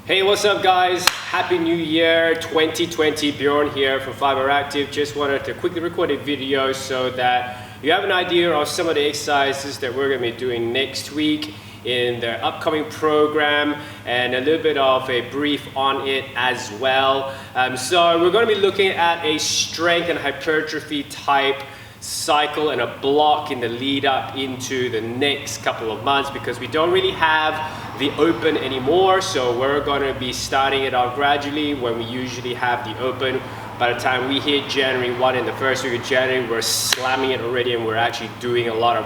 Hey, what's up guys? Happy New Year 2020. Bjorn here from Fibre Active. Just wanted to quickly record a video so that you have an idea of some of the exercises that we're going to be doing next week in the upcoming program and a little bit of a brief on it as well. So we're going to be looking at a strength and hypertrophy type cycle and a block in the lead up into the next couple of months because we don't really have the open anymore, so we're going to be starting it out gradually when we usually have the open. By the time we hit January 1 in the first week of January, we're slamming it already and we're actually doing a lot of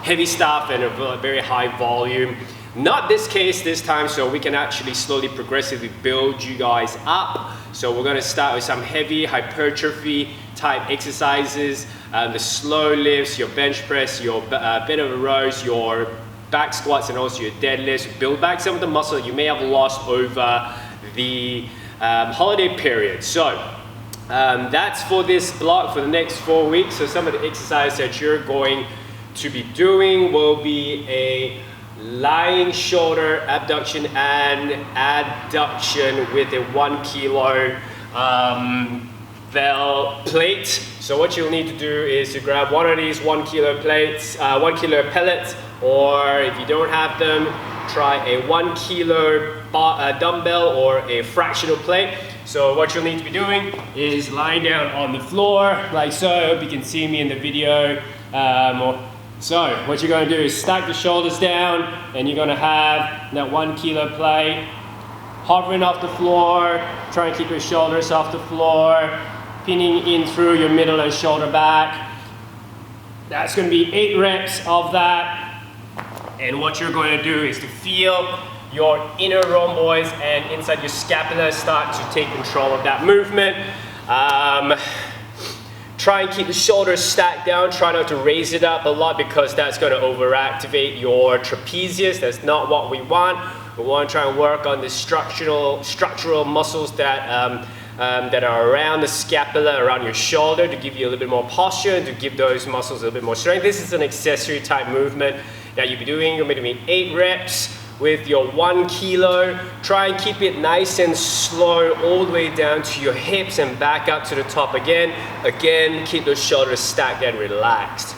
heavy stuff and a very high volume. Not this case this time, so we can actually slowly progressively build you guys up. So we're going to start with some heavy hypertrophy type exercises, the slow lifts, your bench press, your bent over rows, your back squats, and also your deadlifts. Build back some of the muscle that you may have lost over the holiday period. So that's for this block for the next 4 weeks. So some of the exercises that you're going to be doing will be a lying shoulder abduction and adduction with a 1 kilo plate. So what you'll need to do is to grab one of these 1 kilo plates, 1 kilo pellets, or if you don't have them, try a 1 kilo dumbbell or a fractional plate. So what you'll need to be doing is lying down on the floor like so. I hope you can see me in the video. So what you're going to do is stack the shoulders down and you're going to have that 1 kilo plate hovering off the floor. Try and keep your shoulders off the floor, pinning in through your middle and shoulder back. That's going to be 8 reps of that. And what you're going to do is to feel your inner rhomboids and inside your scapula start to take control of that movement. Try and keep the shoulders stacked down. Try not to raise it up a lot because that's going to overactivate your trapezius. That's not what we want. We want to try and work on the structural muscles that that are around the scapula, around your shoulder, to give you a little bit more posture and to give those muscles a little bit more strength. This is an accessory type movement that you'll be doing. You're going to be 8 reps with your 1 kilo. Try and keep it nice and slow all the way down to your hips and back up to the top again. Again, keep those shoulders stacked and relaxed.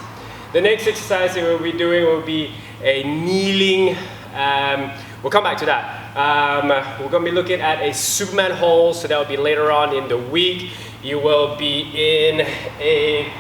The next exercise that we'll be doing will be a kneeling. We'll come back to that. We're going to be looking at a Superman hold, so that will be later on in the week. You will be in a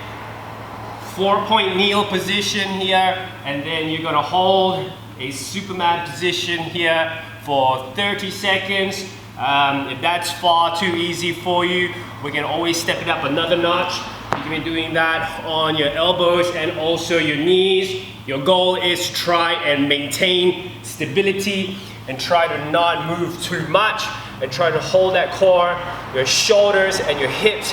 4-point kneel position here, and then you're going to hold a Superman position here for 30 seconds. If that's far too easy for you, we can always step it up another notch. You can be doing that on your elbows and also your knees. Your goal is to try and maintain stability and try to not move too much and try to hold that core. Your shoulders and your hips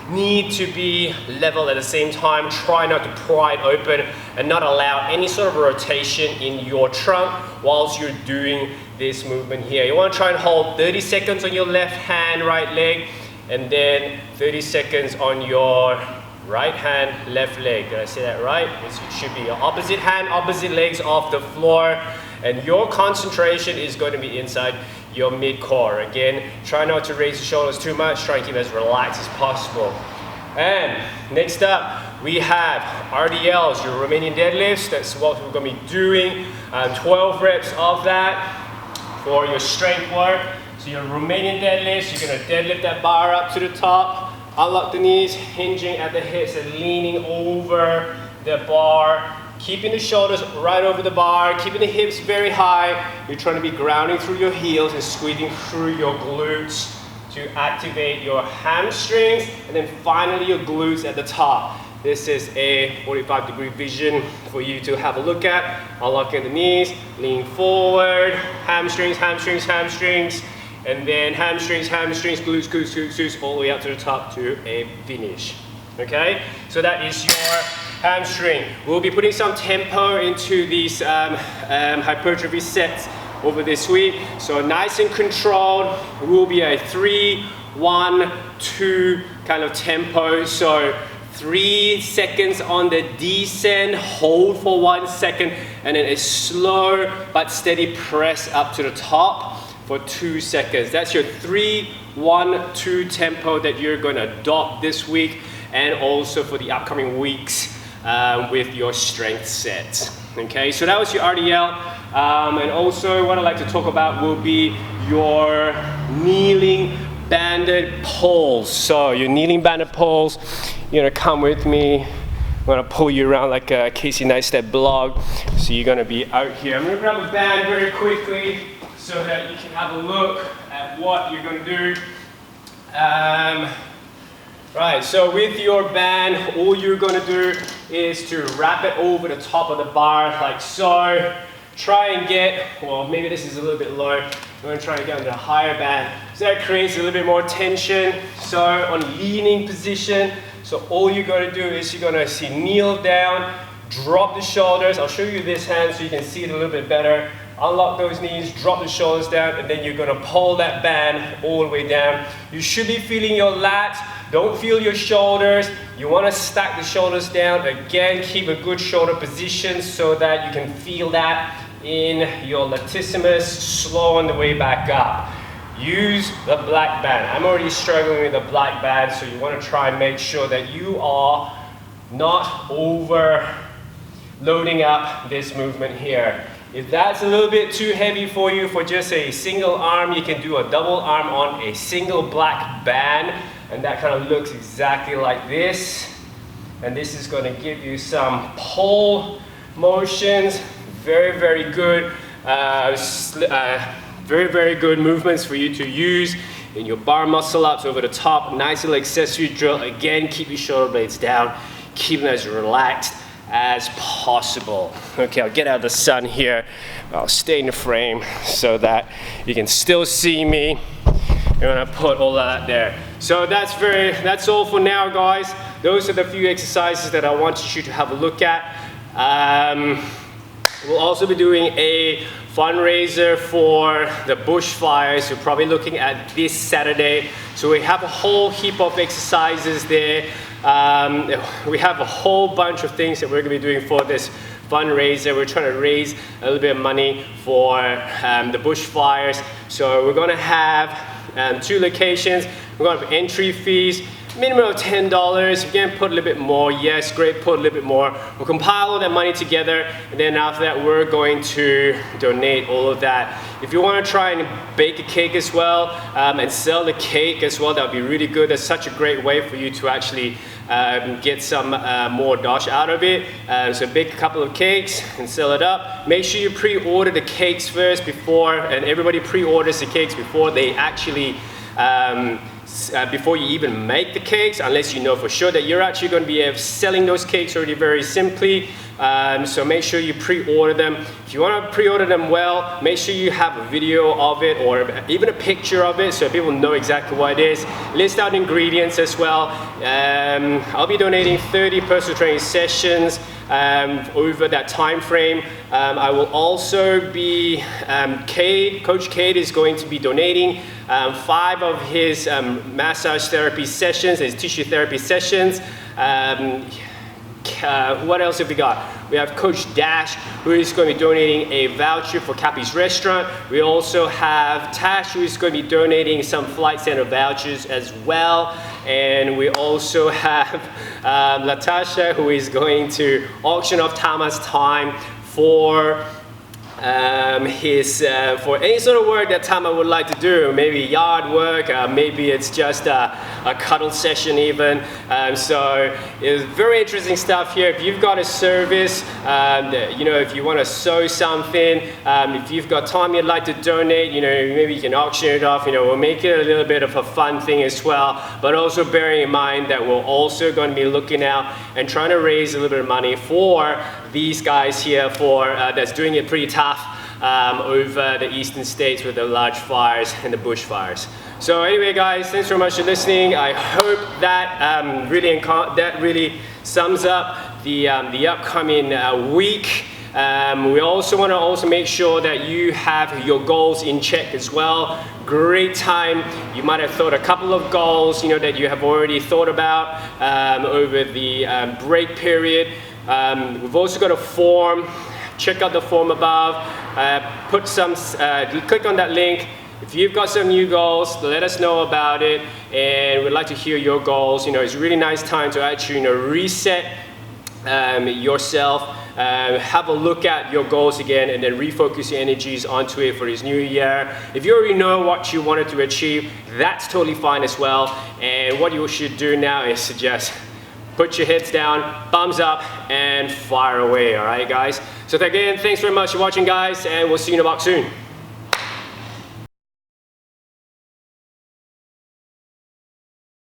need to be level at the same time. Try not to pry it open and not allow any sort of rotation in your trunk whilst you're doing this movement here. You want to try and hold 30 seconds on your left hand, right leg, and then 30 seconds on your right hand, left leg. Did I say that right? It should be your opposite hand, opposite legs off the floor, and your concentration is going to be inside your mid-core. Again, try not to raise the shoulders too much. Try and keep it as relaxed as possible. And next up, we have RDLs, your Romanian deadlifts. That's what we're going to be doing. 12 reps of that for your strength work. So your Romanian deadlifts, you're going to deadlift that bar up to the top, unlock the knees, hinging at the hips and leaning over the bar. Keeping the shoulders right over the bar, keeping the hips very high. You're trying to be grounding through your heels and squeezing through your glutes to activate your hamstrings, and then finally your glutes at the top. This is a 45-degree vision for you to have a look at. Unlocking the knees, lean forward, hamstrings, hamstrings, hamstrings, and then hamstrings, hamstrings, glutes, glutes, glutes, glutes, all the way up to the top to a finish. Okay, so that is your hamstring. We'll be putting some tempo into these hypertrophy sets over this week. So nice and controlled. It will be a 3, 1, 2 kind of tempo. So 3 seconds on the descent, hold for 1 second, and then a slow but steady press up to the top. for 2 seconds. That's your 3-1-2 tempo that you're going to adopt this week and also for the upcoming weeks with your strength sets. Okay, so that was your RDL. And also what I'd like to talk about will be your kneeling banded pulls. So your kneeling banded pulls, you're gonna come with me. I'm gonna pull you around like a Casey Neistat blog. So you're gonna be out here. I'm gonna grab a band very quickly so that you can have a look at what you're gonna do. Right, so with your band, all you're gonna do is to wrap it over the top of the bar like so. Try and get, well, maybe this is a little bit low. I'm gonna try and get onto a higher band. So that creates a little bit more tension. So on leaning position, so all you're gonna do is you're gonna kneel down, drop the shoulders. I'll show you this hand so you can see it a little bit better. Unlock those knees, drop the shoulders down, and then you're gonna pull that band all the way down. You should be feeling your lats. Don't feel your shoulders. You wanna stack the shoulders down. Again, keep a good shoulder position so that you can feel that in your latissimus, slow on the way back up. Use the black band. I'm already struggling with the black band, so you wanna try and make sure that you are not overloading up this movement here. If that's a little bit too heavy for you for just a single arm, you can do a double arm on a single black band, and that kind of looks exactly like this. And this is going to give you some pull motions. Very, very good, very good movements for you to use in your bar muscle ups over the top. Nice little accessory drill. Again, keep your shoulder blades down. Keep them as relaxed as possible. Okay, I'll get out of the sun here. I'll stay in the frame so that you can still see me. I'm gonna put all that there. So that's all for now, guys. Those are the few exercises that I wanted you to have a look at. We'll also be doing a fundraiser for the bushfires. We're probably looking at this Saturday. So we have a whole heap of exercises there. We have a whole bunch of things that we're going to be doing for this fundraiser. We're trying to raise a little bit of money for the bushfires. So we're going to have 2 locations. We're going to have entry fees, minimum of $10. If you can put a little bit more, yes, great, put a little bit more. We'll compile all that money together, and then after that, we're going to donate all of that. If you want to try and bake a cake as well, and sell the cake as well, that would be really good. That's such a great way for you to actually get some more dosh out of it. So bake a couple of cakes and sell it up. Make sure you pre-order the cakes first and everybody pre-orders the cakes before they actually before you even make the cakes, unless you know for sure that you're actually going to be selling those cakes already very simply. So make sure you pre-order them. If you want to pre-order them well, make sure you have a video of it or even a picture of it so people know exactly what it is. List out ingredients as well. I'll be donating 30 personal training sessions over that time frame. I will also be, Coach Cade is going to be donating 5 of his massage therapy sessions, his tissue therapy sessions. What else have we got? We have Coach Dash, who is going to be donating a voucher for Cappy's Restaurant. We also have Tash, who is going to be donating some Flight Center vouchers as well. And we also have Latasha, who is going to auction off Tama's time for for any sort of work that Tama would like to do, maybe yard work, maybe it's just a cuddle session even. So it's very interesting stuff here. If you've got a service, if you want to sew something, if you've got time you'd like to donate, maybe you can auction it off. We'll make it a little bit of a fun thing as well, but also bearing in mind that we're also going to be looking out and trying to raise a little bit of money for these guys here that's doing it pretty tough over the eastern states with the large fires and the bushfires. So anyway, guys, thanks very much for listening. I hope that really sums up the upcoming week. We also want to make sure that you have your goals in check as well. Great time. You might have thought a couple of goals, that you have already thought about over the break period. We've also got a form. Check out the form above. Click on that link. If you've got some new goals, let us know about it, and we'd like to hear your goals. You know, it's a really nice time to actually, you know, reset yourself, have a look at your goals again, and then refocus your energies onto it for this new year. If you already know what you wanted to achieve, that's totally fine as well. And what you should do now is just put your heads down, thumbs up, and fire away, all right, guys? So again, thanks very much for watching, guys, and we'll see you in the box soon.